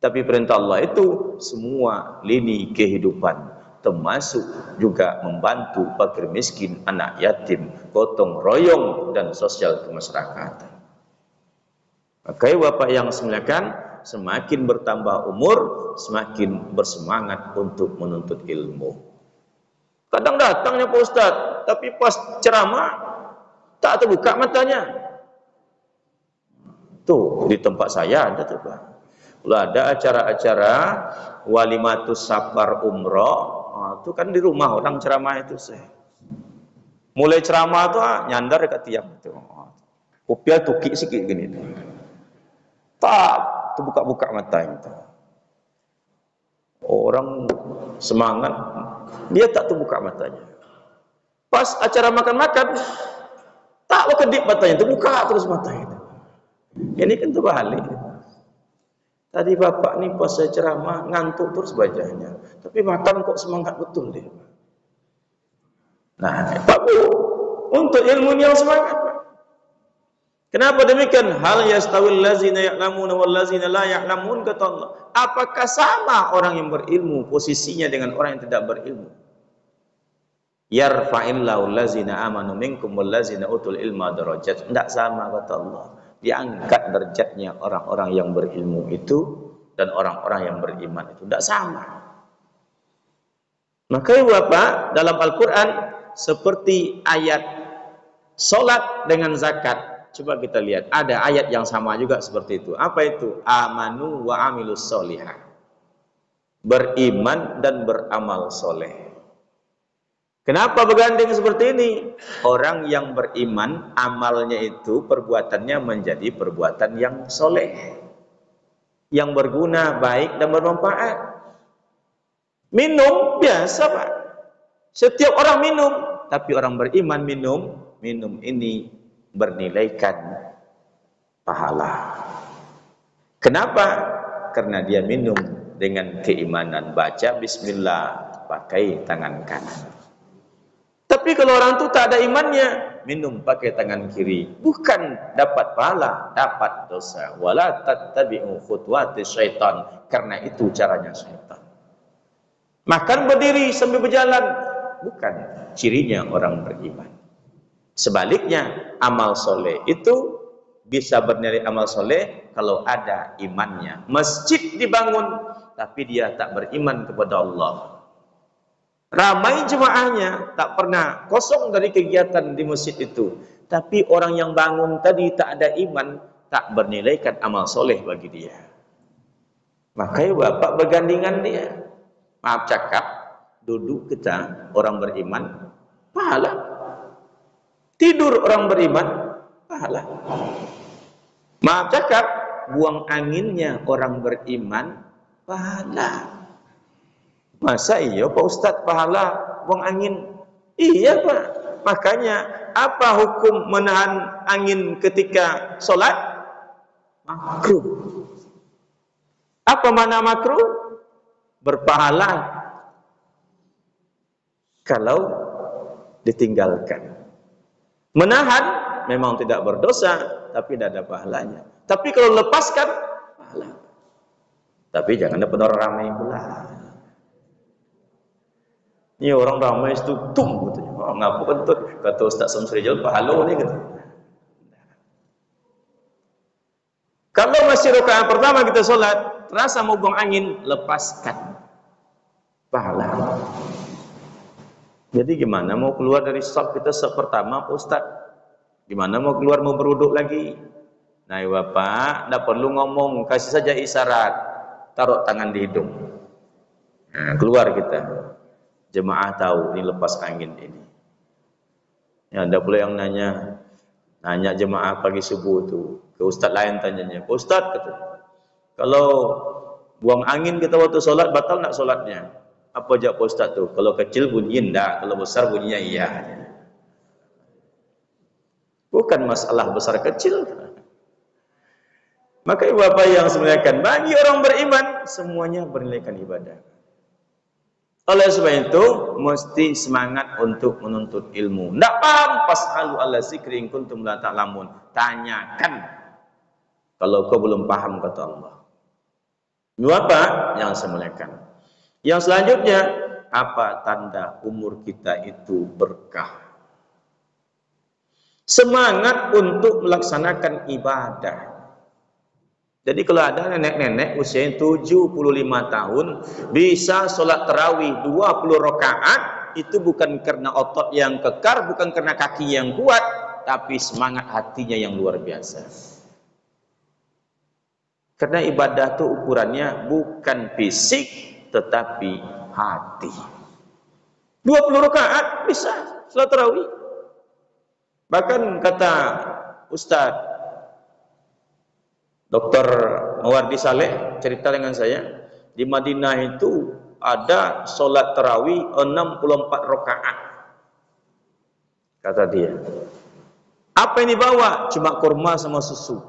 Speaker 1: Tapi perintah Allah itu semua lini kehidupan, termasuk juga membantu fakir miskin, anak yatim, gotong royong, dan sosial kemasyarakatan. Maka Bapak yang semuliakan, semakin bertambah umur, semakin bersemangat untuk menuntut ilmu. Kadang datangnya Pak Ustaz, tapi pas ceramah tak terbuka matanya. Tuh di tempat saya ada tuh Pak. Kalau ada acara-acara walimatus safar umroh, itu kan di rumah orang ceramah itu saya. Mulai ceramah tuh nyandar dekat tiang itu. Kopiah tukik sikit gini tuh. Tak terbuka-buka mata itu. Orang semangat, dia tak terbuka matanya. Pas acara makan-makan, tak berkedip matanya, terbuka terus matanya. Ini kan terbalik. Tadi bapak ni pas saya ceramah ngantuk terus bacanya, tapi makan kok semangat betul dia. Nah, Pak Bu, untuk ilmu yang semangat. Kenapa demikian? Hal yastawil ladzina ya'lamuna wal ladzina la ya'lamun, kata Allah. Apakah sama orang yang berilmu posisinya dengan orang yang tidak berilmu? Yarfa'illahu allazina amanu minkum wal ladzina utul ilma darajat. Tidak sama, kata Allah. Diangkat derajatnya orang-orang yang berilmu itu dan orang-orang yang beriman itu tidak sama. Maka Bapak, dalam Al-Quran seperti ayat solat dengan zakat, coba kita lihat, ada ayat yang sama juga seperti itu. Apa itu? Amanu wa amilus solihah. Beriman dan beramal soleh. Kenapa bergandeng seperti ini? Orang yang beriman, amalnya itu, perbuatannya menjadi perbuatan yang soleh, yang berguna, baik dan bermanfaat. Minum biasa Pak, setiap orang minum, tapi orang beriman minum ini bernilaikan pahala. Kenapa? Karena dia minum dengan keimanan, baca bismillah pakai tangan kanan. Tapi kalau orang itu tak ada imannya, minum pakai tangan kiri, bukan dapat pahala, dapat dosa. Wala tattabi'u khutuwatis syaitan, karena itu caranya syaitan. Makan berdiri sambil berjalan, bukan cirinya orang beriman. Sebaliknya, amal soleh itu bisa bernilai amal soleh kalau ada imannya. Masjid dibangun, tapi dia tak beriman kepada Allah. Ramai jemaahnya, tak pernah kosong dari kegiatan di masjid itu. Tapi orang yang bangun tadi tak ada iman, tak bernilaikan amal soleh bagi dia. Makanya Bapak bergandingan dia. Maaf cakap, duduk kita orang beriman, pahala. Tidur orang beriman, pahala. Maaf cakap, buang anginnya orang beriman, pahala. Masa iya Pak Ustadz pahala buang angin? Iya Pak. Makanya apa hukum menahan angin ketika sholat? Makruh. Apa mana makruh? Berpahala kalau ditinggalkan. Menahan memang tidak berdosa, tapi tidak ada pahalanya. Tapi kalau lepaskan, pahala. Tapi jangan ada orang ramai pula. Ini orang ramai itu tum gitu. Oh, ngapu kentut kata Ustaz Samsrijal pahala ni gitu. Kalau masih rakaat pertama kita solat, terasa mau buang angin, lepaskan. Pahala. Jadi gimana mau keluar dari saf kita saf pertama Ustaz? Gimana mau keluar mau berwuduk lagi? Nah Bapak, tidak perlu ngomong, kasih saja isyarat, taruh tangan di hidung. Nah, keluar kita. Jemaah tahu ini lepas angin ini. Ya, ada pula yang nanya jemaah pagi subuh itu ke Ustaz lain tanyanya, Pak Ustaz, kalau buang angin kita waktu solat batal nak solatnya? Apa jawab Pak Ustaz tuh? Kalau kecil bunyi enggak, kalau besar bunyinya iya. Bukan masalah besar kecil. Maka Bapak yang sebenarnya bagi orang beriman semuanya bernilaikan ibadah. Oleh sebab itu mesti semangat untuk menuntut ilmu. Tidak paham pas'alu ala zikri in kuntum la ta'lamun. Tanyakan kalau kau belum paham, kata Allah. Ini apa yang saya muliakan? Yang selanjutnya, apa tanda umur kita itu berkah? Semangat untuk melaksanakan ibadah. Jadi kalau ada nenek-nenek usia 75 tahun bisa sholat tarawih 20 rakaat, itu bukan karena otot yang kekar, bukan karena kaki yang kuat, tapi semangat hatinya yang luar biasa. Karena ibadah itu ukurannya bukan fisik, tetapi hati. 20 rakaat bisa sholat tarawih. Bahkan kata Ustaz Dr. Mawardi Saleh cerita dengan saya, di Madinah itu ada sholat tarawih 64 rakaat. Kata dia. Apa yang dibawa? Cuma kurma sama susu.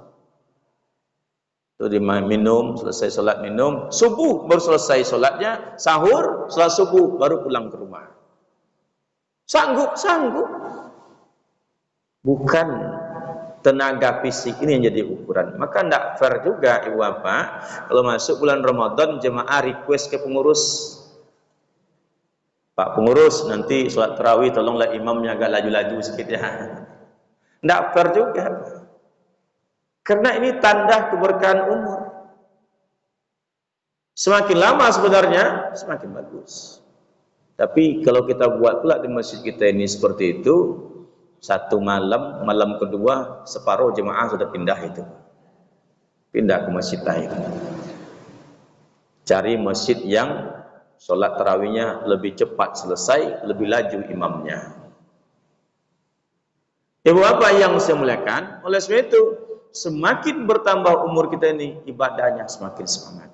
Speaker 1: Itu minum, selesai sholat minum, subuh baru selesai sholatnya, sahur, sholat subuh baru pulang ke rumah. Sanggup, sanggup. Bukan tenaga fisik ini yang jadi ukuran. Maka tidak fair juga ibu bapak kalau masuk bulan Ramadan jemaah request ke pengurus, Pak pengurus nanti sholat tarawih tolonglah imamnya agak laju-laju sedikit ya. Tidak fair juga. Karena ini tanda keberkahan umur. Semakin lama sebenarnya semakin bagus. Tapi kalau kita buat pula di masjid kita ini seperti itu, satu malam, malam kedua separuh jemaah sudah pindah itu. Pindah ke masjid lain. Cari masjid yang sholat tarawihnya lebih cepat selesai, lebih laju imamnya. Ibu apa yang saya muliakan? Oleh sebab itu, semakin bertambah umur kita ini, ibadahnya semakin semangat.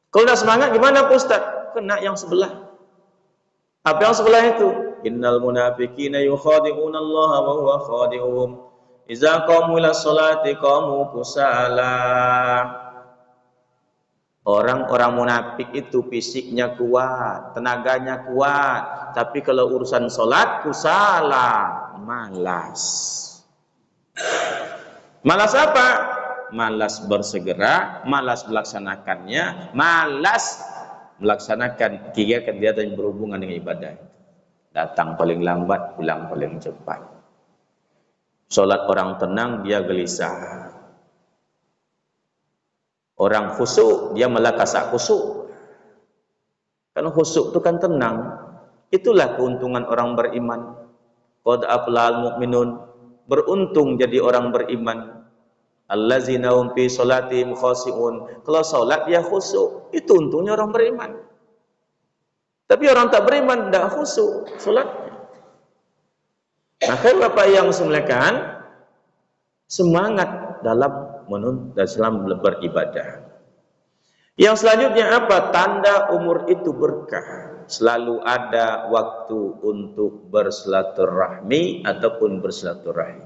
Speaker 1: Kalau tidak semangat, gimana Pak Ustaz? Kena yang sebelah. Apa yang sebelah itu? Innal munafiqina yukhadi'una Allah wa huwa khadi'uhum. Iza qamu ila sholati qamu kusala. Orang-orang munafik itu fisiknya kuat, tenaganya kuat, tapi kalau urusan sholat kusala, malas. Malas apa? Malas bersegera, malas melaksanakannya, malas melaksanakan kegiatan yang berhubungan dengan ibadah. Datang paling lambat, pulang paling cepat. Sholat orang tenang, dia gelisah. Orang khusyuk, dia malah kasak khusyuk. Karena khusyuk itu kan tenang. Itulah keuntungan orang beriman. Qad aflahal mu'minun. Beruntung jadi orang beriman. Allazina hum fi sholatihim khashi'un. Kalau sholat dia khusyuk, itu untungnya orang beriman. Tapi orang tak beriman tidak khusyuk sholatnya. Maka Bapak yang semuliakan, semangat dalam dalam beribadah. Yang selanjutnya apa? Tanda umur itu berkah. Selalu ada waktu untuk bersilaturahmi ataupun bersilaturahim.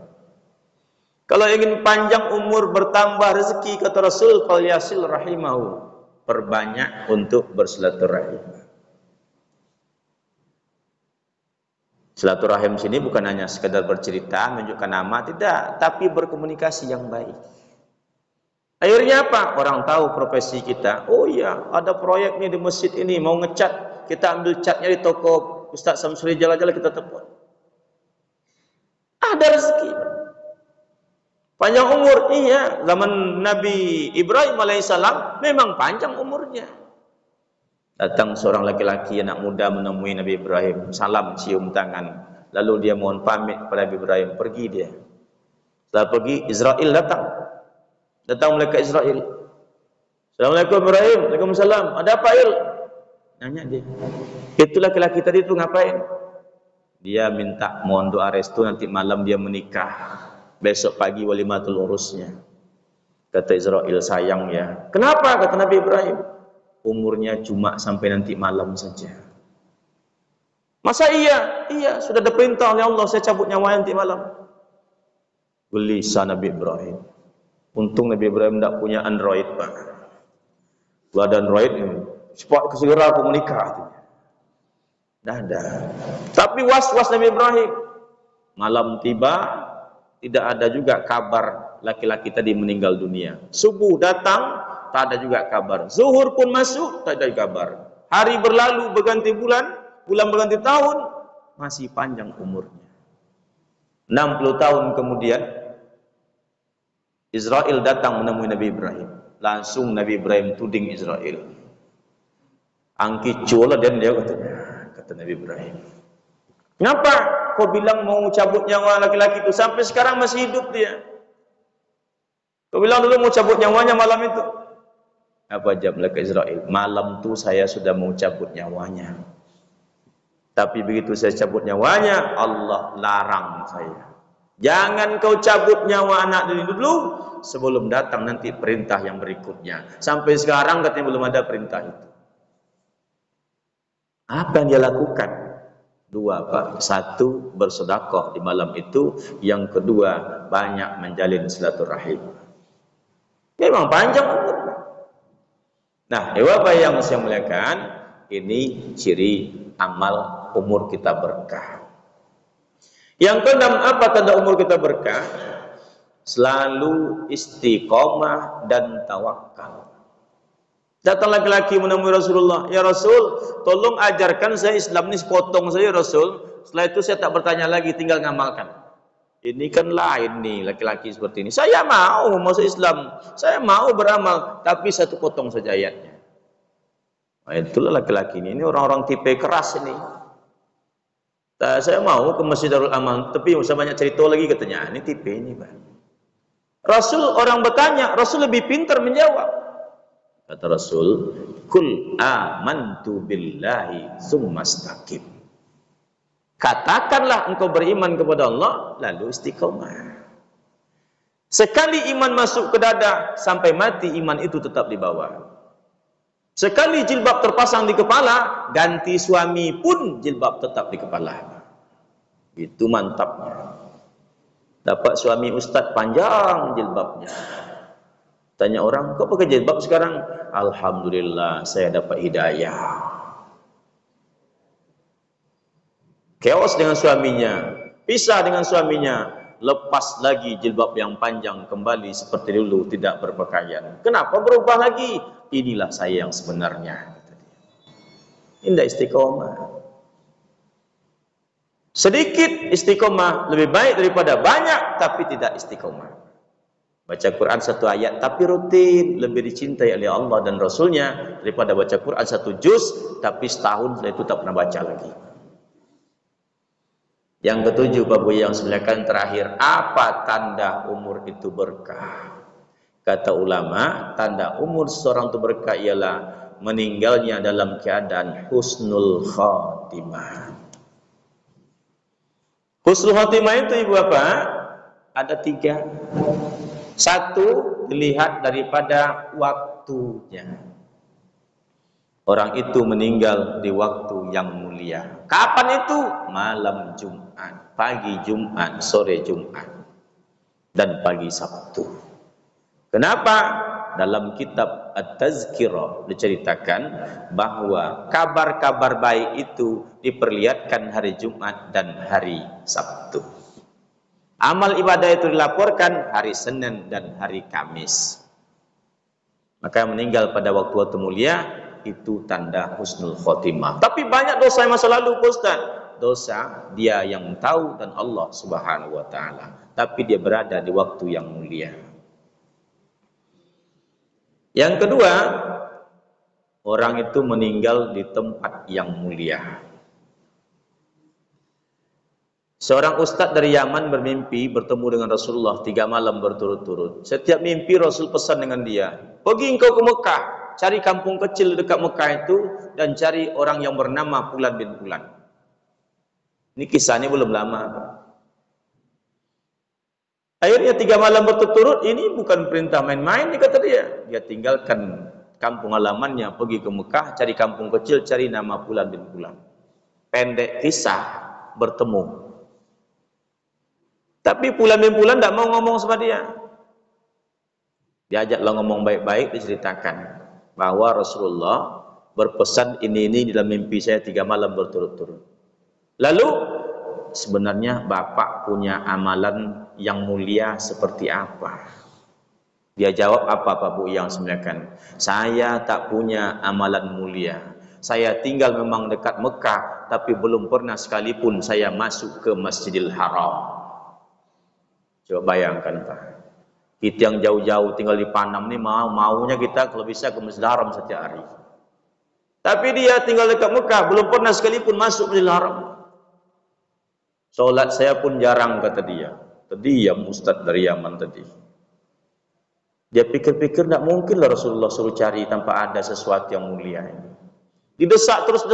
Speaker 1: Kalau ingin panjang umur, bertambah rezeki, kata Rasul, fal yasil rahimahu, perbanyak untuk bersilaturahim. Silaturahim sini bukan hanya sekedar bercerita, menunjukkan nama, tidak, tapi berkomunikasi yang baik. Akhirnya apa? Orang tahu profesi kita. Oh iya, ada proyek nih di masjid ini, mau ngecat, kita ambil catnya di toko Ustaz Samsuri, jalan-jalan kita telepon. Ada rezeki. Panjang umur, iya. Zaman Nabi Ibrahim alaihissalam memang panjang umurnya. Datang seorang laki-laki anak muda menemui Nabi Ibrahim, salam, cium tangan. Lalu dia mohon pamit kepada Nabi Ibrahim, pergi dia. Setelah pergi, Israel datang. Datang malaikat Israel. Assalamualaikum Ibrahim. Waalaikumsalam. Ada apa Il? Nanya dia. Itu laki-laki tadi itu ngapain? Dia minta mohon doa restu nanti malam dia menikah. Besok pagi walimatul urusnya. Kata Israel, sayang ya. Kenapa? Kata Nabi Ibrahim. Umurnya cuma sampai nanti malam saja. Masa iya? Iya, sudah ada perintah oleh Allah, saya cabut nyawa nanti malam. Gelisah Nabi Ibrahim. Untung Nabi Ibrahim tidak punya Android, Pak. Kalau ada Android, cepat segera aku menikah. Tidak ada. Tapi was-was Nabi Ibrahim. Malam tiba, tidak ada juga kabar laki-laki tadi meninggal dunia. Subuh datang, tak ada juga kabar. Zuhur pun masuk, tak ada kabar. Hari berlalu, berganti bulan, bulan berganti tahun, masih panjang umurnya. 60 tahun kemudian, Israel datang menemui Nabi Ibrahim. Langsung Nabi Ibrahim tuding Israel. Angki cuala dan dia kata Nabi Ibrahim. Kenapa kau bilang mau cabut nyawa laki-laki itu? Sampai sekarang masih hidup dia. Kau bilang dulu mau cabut nyawanya malam itu. Apa jawab malaikat Israel? Malam itu saya sudah mau cabut nyawanya. Tapi begitu saya cabut nyawanya, Allah larang saya. Jangan kau cabut nyawa anak ini dulu sebelum datang nanti perintah yang berikutnya. Sampai sekarang katanya belum ada perintah itu. Apa yang dia lakukan? Dua, Pak. Satu, bersedekah di malam itu. Yang kedua, banyak menjalin silaturahim. Memang panjang umurnya. Nah, Bapak yang saya muliakan, ini ciri amal umur kita berkah. Yang keenam, apa tanda umur kita berkah? Selalu istiqomah dan tawakal. Datang laki-laki menemui Rasulullah, "Ya Rasul, tolong ajarkan saya Islam ini sepotong saja Rasul. Setelah itu saya tak bertanya lagi, tinggal ngamalkan." Ini kan lain nih laki-laki seperti ini. Saya mau masuk Islam, saya mau beramal, tapi satu potong saja ayatnya. Nah, itulah laki-laki ini orang-orang tipe keras ini. Saya mau ke Masjid Darul Aman, tapi usah banyak cerita lagi katanya. Ini tipe ini, Pak. Rasul, orang bertanya, Rasul lebih pintar menjawab. Kata Rasul, "Kul amantu billahi tsumastaqim." Katakanlah engkau beriman kepada Allah, lalu istiqomah. Sekali iman masuk ke dada, sampai mati iman itu tetap dibawa. Sekali jilbab terpasang di kepala, ganti suami pun jilbab tetap di kepala. Itu mantapnya. Dapat suami ustaz panjang jilbabnya. Tanya orang, kok pakai jilbab sekarang? Alhamdulillah, saya dapat hidayah. Chaos dengan suaminya, pisah dengan suaminya, lepas lagi jilbab yang panjang, kembali seperti dulu, tidak berpakaian. Kenapa berubah lagi? Inilah saya yang sebenarnya. Indah istiqomah. Sedikit istiqomah lebih baik daripada banyak tapi tidak istiqomah. Baca Quran satu ayat tapi rutin, lebih dicintai oleh Allah dan Rasulnya daripada baca Quran satu juz tapi setahun setelah itu tak pernah baca lagi. Yang ketujuh, Bapak yang semuakan terakhir, apa tanda umur itu berkah? Kata ulama, tanda umur seseorang itu berkah ialah meninggalnya dalam keadaan husnul khatimah. Husnul khatimah itu ibu bapak ada 3. 1, dilihat daripada waktunya. Orang itu meninggal di waktu yang mulia. Kapan itu? Malam Jumat, pagi Jumat, sore Jumat, dan pagi Sabtu. Kenapa? Dalam kitab At-Tazkirah diceritakan bahwa kabar-kabar baik itu diperlihatkan hari Jumat dan hari Sabtu. Amal ibadah itu dilaporkan hari Senin dan hari Kamis. Maka meninggal pada waktu-waktu mulia itu tanda husnul khotimah. Tapi banyak dosa yang masa lalu, Ustaz. Dosa dia yang tahu dan Allah Subhanahu wa taala. Tapi dia berada di waktu yang mulia. Yang kedua, orang itu meninggal di tempat yang mulia. Seorang ustadz dari Yaman bermimpi bertemu dengan Rasulullah 3 malam berturut-turut. Setiap mimpi Rasul pesan dengan dia, pergi engkau ke Mekah, cari kampung kecil dekat Mekah itu, dan cari orang yang bernama Fulan bin Fulan. Ini kisahnya belum lama. Akhirnya 3 malam berturut-turut, ini bukan perintah main-main, kata dia. Dia tinggalkan kampung halamannya, pergi ke Mekah, cari kampung kecil, cari nama Fulan bin Fulan. Pendek kisah, bertemu. Tapi Fulan bin Fulan tidak mau ngomong sama dia. Diajaklah ngomong baik-baik, diceritakan bahwa Rasulullah berpesan ini dalam mimpi saya 3 malam berturut-turut. Lalu, sebenarnya Bapak punya amalan yang mulia seperti apa? Dia jawab, apa Pak Bu yang semuakan? Saya tak punya amalan mulia. Saya tinggal memang dekat Mekah, tapi belum pernah sekalipun saya masuk ke Masjidil Haram. Coba bayangkan Pak. Kita yang jauh-jauh tinggal di Panam ini maunya kita kalau bisa ke Masjidil Haram setiap hari. Tapi dia tinggal dekat Mekah, belum pernah sekalipun masuk Masjidil Haram. Solat saya pun jarang, kata dia. Terdiam Ustadz dari Yaman tadi. Dia pikir-pikir tidak mungkin lah Rasulullah suruh cari tanpa ada sesuatu yang mulia ini. Didesak terus,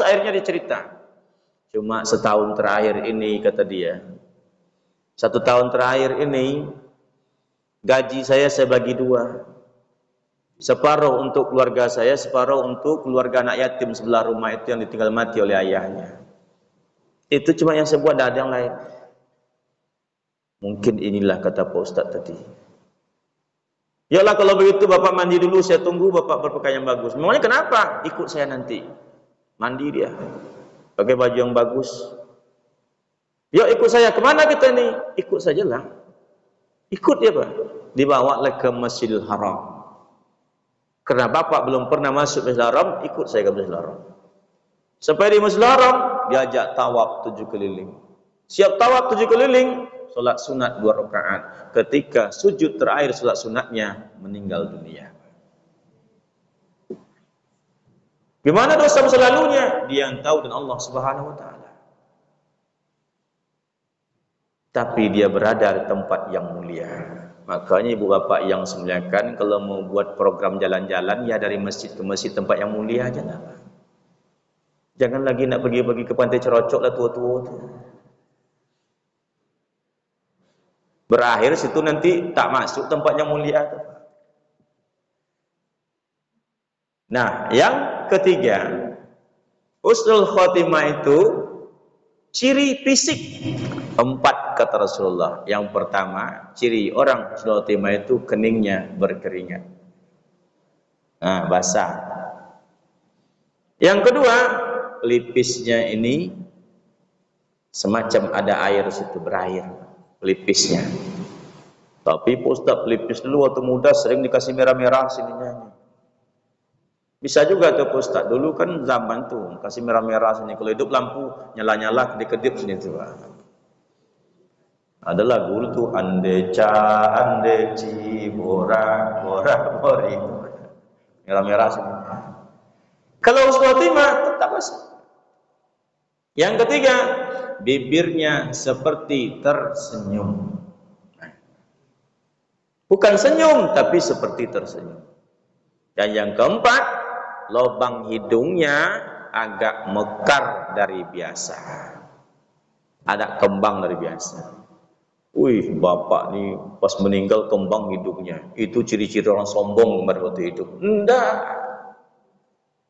Speaker 1: akhirnya dia cerita. Cuma setahun terakhir ini, kata dia. 1 tahun terakhir ini, gaji saya bagi 2. Separuh untuk keluarga saya, separuh untuk keluarga anak yatim sebelah rumah itu yang ditinggal mati oleh ayahnya. Itu cuma yang saya buat, tidak ada yang lain. Mungkin inilah kata Pak Ustadz tadi. Yalah kalau begitu Bapak mandi dulu, saya tunggu Bapak berpakaian bagus. Memangnya kenapa? Ikut saya nanti. Mandi dia. Pakai baju yang bagus. Yuk ikut saya, kemana kita ini? Ikut sajalah. Ikut dia Pak. Dibawa ke Masjidil Haram. Karena bapak belum pernah masuk Masjidil Haram, ikut saya ke Masjidil Haram. Sampai di Masjidil Haram, diajak tawaf 7 keliling. Siap tawaf 7 keliling, solat sunat 2 rakaat. Ketika sujud terakhir solat sunatnya, meninggal dunia. Gimana dosa masa lalunya? Dia yang tahu dan Allah Subhanahu wa taala. Tapi dia berada di tempat yang mulia. Makanya ibu bapak yang semuliakan, kalau mau buat program jalan-jalan, ya dari masjid ke masjid tempat yang mulia aja lah. Jangan lagi nak pergi-pergi ke pantai Cerocok lah tua-tua tu. Berakhir situ nanti tak masuk tempat yang mulia tu. Nah, yang ketiga, husnul khotimah itu ciri fisik 4 kata Rasulullah. Yang pertama, ciri orang husnul khotimah itu keningnya berkeringat. Nah, basah. Yang kedua, pelipisnya ini semacam ada air situ, berair pelipisnya. Tapi Ustaz, pelipis dulu waktu muda sering dikasih merah-merah sininya. Bisa juga tuh Ustaz, dulu kan zaman tuh kasih merah-merah sini, kalau hidup lampu nyala-nyala kedip-kedip sini tuh. Ada lagu tuh andeca andeci bora bora bori, merah-merah sini. Kalau husnul khotimah tetap basah. Yang ketiga, bibirnya seperti tersenyum. Bukan senyum tapi seperti tersenyum. Dan yang keempat, lubang hidungnya agak mekar dari biasa. Ada kembang dari biasa. Wih, bapak nih pas meninggal kembang hidungnya. Itu ciri-ciri orang sombong pada waktu hidup. Enggak.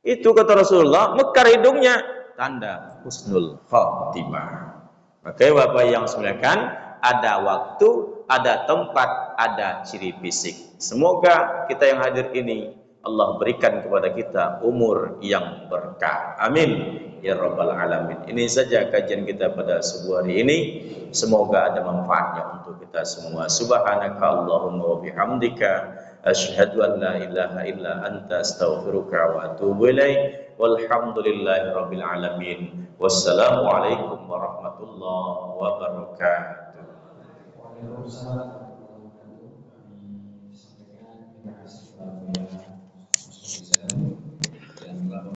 Speaker 1: Itu kata Rasulullah, mekar hidungnya tanda husnul khotimah. Oke, bapak yang semuliakan, ada waktu, ada tempat, ada ciri fisik. Semoga kita yang hadir ini Allah berikan kepada kita umur yang berkah. Amin ya rabbal alamin. Ini saja kajian kita pada subuh hari ini. Semoga ada manfaatnya untuk kita semua. Subhanaka Allahumma wa bihamdika asyhadu an la ilaha illa anta astaghfiruka wa atubu ilaik. Walhamdulillahi rabbil alamin. Wassalamualaikum warahmatullahi wabarakatuh.